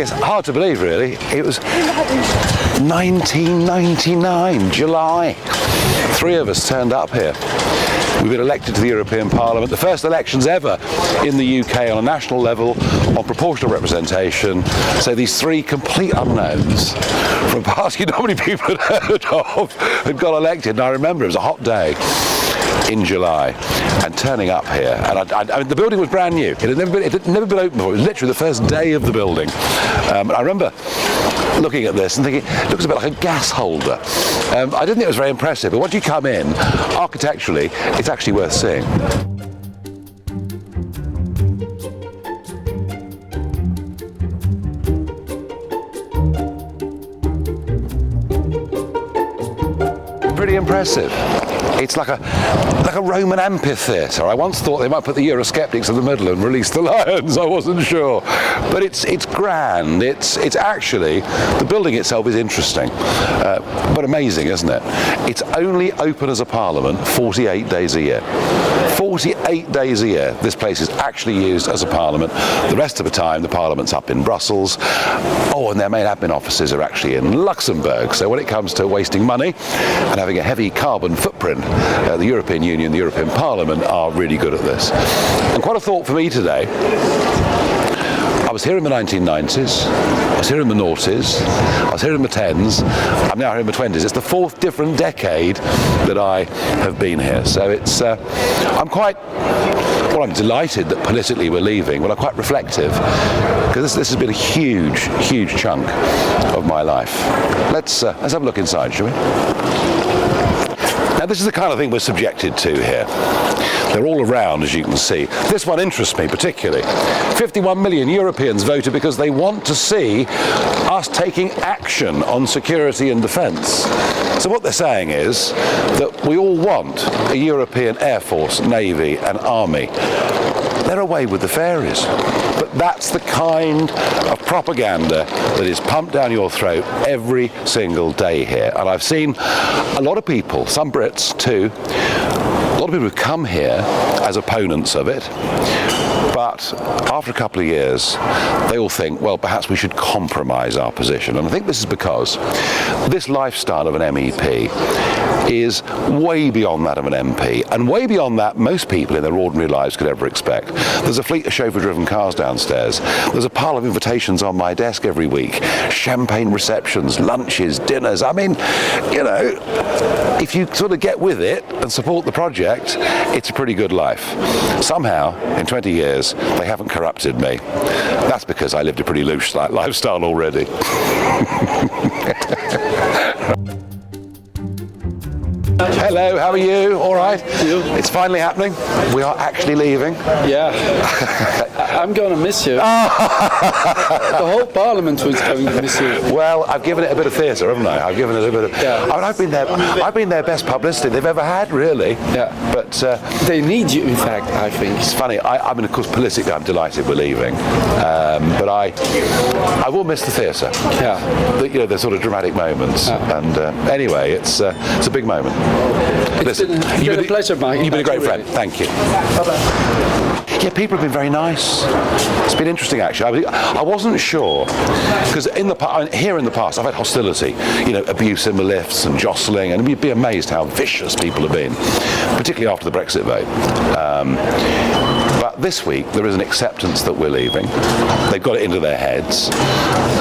It's hard to believe, really. It was 1999, July. 3 of us turned up here. We've been elected to the European Parliament, the first elections ever in the UK on a national level on proportional representation. So these 3 complete unknowns from a party not many people had heard of had got elected. And I remember it was a hot day in July and turning up here, and I mean, the building was brand new. It had never been open before. It was literally the first day of the building. I remember looking at this and thinking it looks a bit like a gas holder. I didn't think it was very impressive, but once you come in, architecturally, it's actually worth seeing. Pretty impressive. It's like a Roman amphitheatre. I once thought they might put the Eurosceptics in the middle and release the lions. I wasn't sure, but it's grand. It's actually, the building itself is interesting, but amazing, isn't it? It's only open as a parliament 48 days a year. 48 days a year this place is actually used as a parliament. The rest of the time the parliament's up in Brussels. Oh, and their main admin offices are actually in Luxembourg. So when it comes to wasting money and having a heavy carbon footprint, the European Union, the European Parliament are really good at this. And quite a thought for me today. I was here in the 1990s, I was here in the noughties, I was here in the 10s, I'm now here in the 20s. It's the 4th different decade that I have been here. So it's, I'm delighted that politically we're leaving, but I'm quite reflective, because this has been a huge, huge chunk of my life. Let's have a look inside, shall we? Now, this is the kind of thing we're subjected to here. They're all around, as you can see. This one interests me particularly. 51 million Europeans voted because they want to see us taking action on security and defence. So what they're saying is that we all want a European Air Force, Navy and Army. They're away with the fairies. But that's the kind of propaganda that is pumped down your throat every single day here. And I've seen a lot of people, some Brits too, a lot of people who come here as opponents of it, but after a couple of years they all think, well, perhaps we should compromise our position. And I think this is because this lifestyle of an MEP is way beyond that of an MP, and way beyond that most people in their ordinary lives could ever expect. There's a fleet of chauffeur-driven cars downstairs. There's a pile of invitations on my desk every week. Champagne receptions, lunches, dinners. I mean, you know, if you sort of get with it and support the project, it's a pretty good life. Somehow, in 20 years, they haven't corrupted me. That's because I lived a pretty loose lifestyle already. Hello, how are you? All right? It's finally happening. We are actually leaving. Yeah. I'm going to miss you. The whole Parliament was going to miss you. Well, I've given it a bit of theatre, haven't I? I've given it a bit of... Yeah. I mean, I've been their best publicity they've ever had, really. Yeah. But... they need you, in fact, I think. It's funny. I mean, of course, politically, I'm delighted we're leaving. But I will miss the theatre. Yeah. The sort of dramatic moments. Yeah. And anyway, it's a big moment. It's been a pleasure, Mike. You've been a great friend. Thank you. Bye-bye. Yeah, people have been very nice. It's been interesting, actually. I wasn't sure, because here in the past, I've had hostility, abuse in the lifts and jostling, and you'd be amazed how vicious people have been, particularly after the Brexit vote. But this week, there is an acceptance that we're leaving. They've got it into their heads.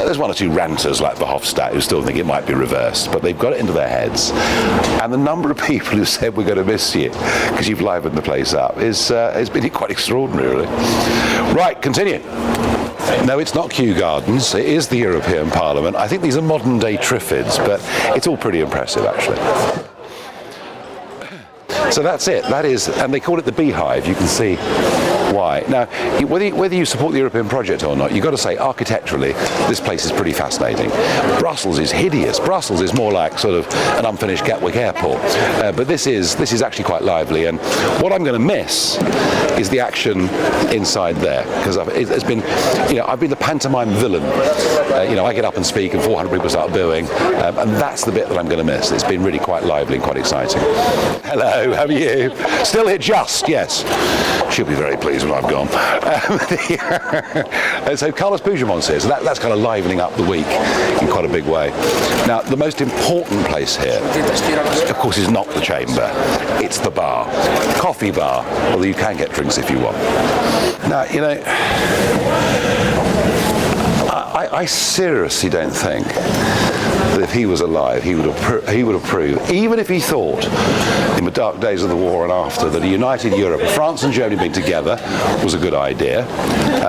There's one or two ranters like Verhofstadt who still think it might be reversed, but they've got it into their heads. And the number of people who said we're going to miss you because you've livened the place up has been quite extraordinary, really. Right, continue. No, it's not Kew Gardens. It is the European Parliament. I think these are modern-day Triffids, but it's all pretty impressive, actually. So that's it. That is, and they call it the Beehive. You can see why. Now, whether you support the European project or not, you've got to say, architecturally, this place is pretty fascinating. Brussels is hideous. Brussels is more like sort of an unfinished Gatwick Airport. But this is actually quite lively. And what I'm going to miss is the action inside there, because it's been, I've been the pantomime villain. I get up and speak, and 400 people start booing, and that's the bit that I'm going to miss. It's been really quite lively and quite exciting. Hello, how are you? Still here, just, yes. She'll be very pleased. days when I've gone. And so Carlos Puigdemont's here, so that's kind of livening up the week in quite a big way. Now, the most important place here, of course, is not the chamber. It's the bar. Coffee bar, although you can get drinks if you want. Now, you know, I seriously don't think that if he was alive, he would approve, even if he thought in the dark days of the war and after, that a united Europe, France and Germany being together, was a good idea,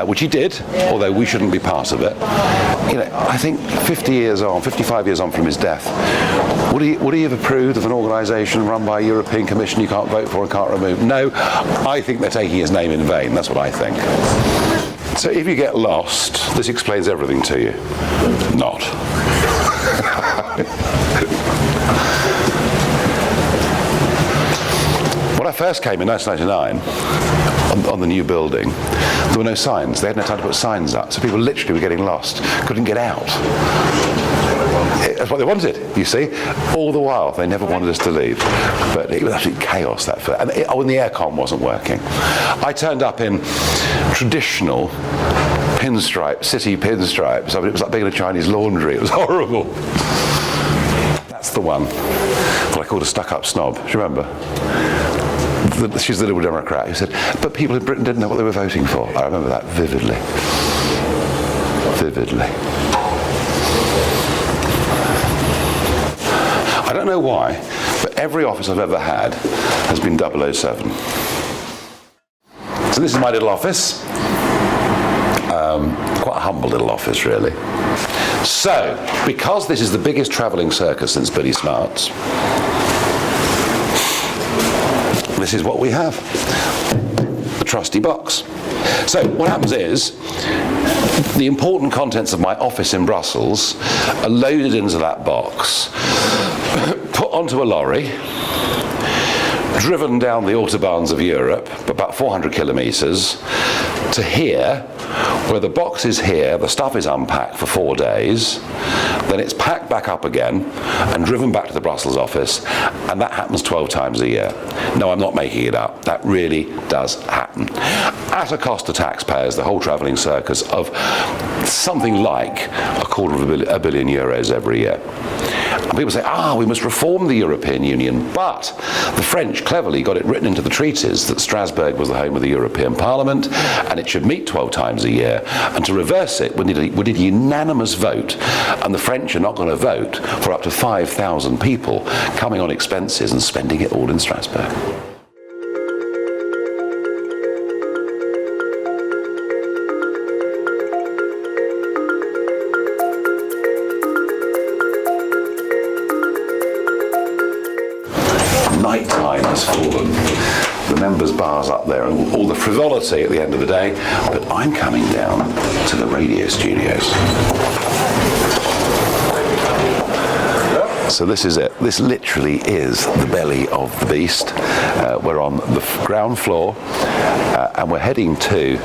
which he did, although we shouldn't be part of it. You know, I think 55 years on from his death, would he have approved of an organisation run by a European Commission you can't vote for and can't remove? No, I think they're taking his name in vain. That's what I think. So if you get lost, this explains everything to you. Not. When I first came in 1999 on the new building, there were no signs. They had no time to put signs up, so people literally were getting lost, couldn't get out. That's what they wanted, you see. All the while, they never wanted us to leave. But it was absolute chaos, that first. And the aircon wasn't working. I turned up in traditional pinstripes, city pinstripes. I mean, it was like being in a Chinese laundry. It was horrible. That's the one that I called a stuck-up snob. Do you remember? She's the Liberal Democrat who said, but people in Britain didn't know what they were voting for. I remember that vividly. Vividly. I don't know why, but every office I've ever had has been 007. So this is my little office. Quite a humble little office, really. So, because this is the biggest travelling circus since Billy Smart's, this is what we have. The trusty box. So, what happens is, the important contents of my office in Brussels are loaded into that box, put onto a lorry, driven down the autobahns of Europe, about 400 kilometres, to here, where the box is here, the stuff is unpacked for 4 days, then it's packed back up again and driven back to the Brussels office, and that happens 12 times a year. No, I'm not making it up. That really does happen. At a cost to taxpayers, the whole travelling circus of something like a billion euros every year. And people say, we must reform the European Union, but the French cleverly got it written into the treaties that Strasbourg was the home of the European Parliament, and it should meet 12 times a year, and to reverse it, we need a unanimous vote, and the French are not going to vote for up to 5,000 people coming on expenses and spending it all in Strasbourg. Night time has fallen. The members' bar's up there and all the frivolity at the end of the day, but I'm coming down to the radio studios. So this is it. This literally is the belly of the beast. We're on the ground floor and we're heading to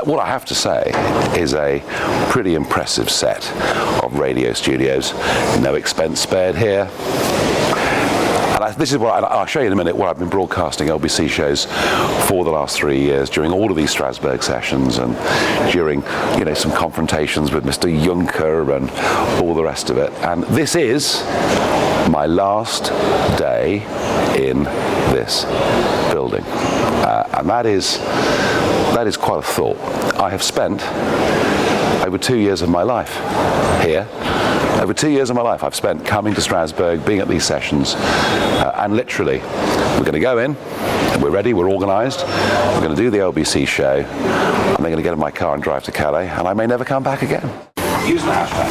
what I have to say is a pretty impressive set of radio studios. No expense spared here. This is what I'll show you in a minute, what I've been broadcasting LBC shows for the last 3 years, during all of these Strasbourg sessions and during, some confrontations with Mr. Juncker and all the rest of it. And this is my last day in this building. And that is quite a thought. I have spent over 2 years of my life here. Over 2 years of my life I've spent coming to Strasbourg, being at these sessions, and literally, we're going to go in, and we're ready, we're organised, we're going to do the LBC show, and then going to get in my car and drive to Calais, and I may never come back again. Use the hashtag,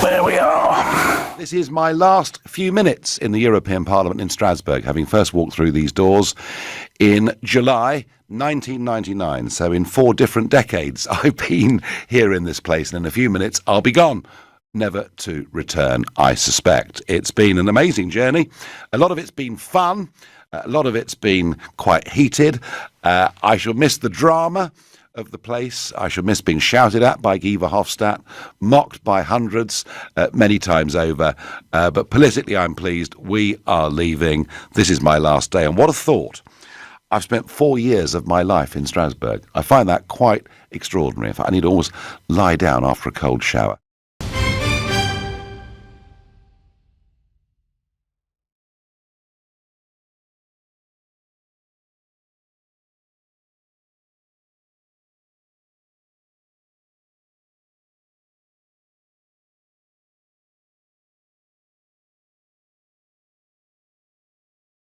there we are. This is my last few minutes in the European Parliament in Strasbourg, having first walked through these doors in July 1999. So in 4 different decades I've been here in this place, and in a few minutes I'll be gone, never to return, I suspect. It's been an amazing journey. A lot of it's been fun. A lot of it's been quite heated. I shall miss the drama. of the place. I shall miss being shouted at by Guy Verhofstadt, mocked by hundreds many times over. But politically, I'm pleased. We are leaving. This is my last day. And what a thought. I've spent 4 years of my life in Strasbourg. I find that quite extraordinary. In fact, I need to almost lie down after a cold shower.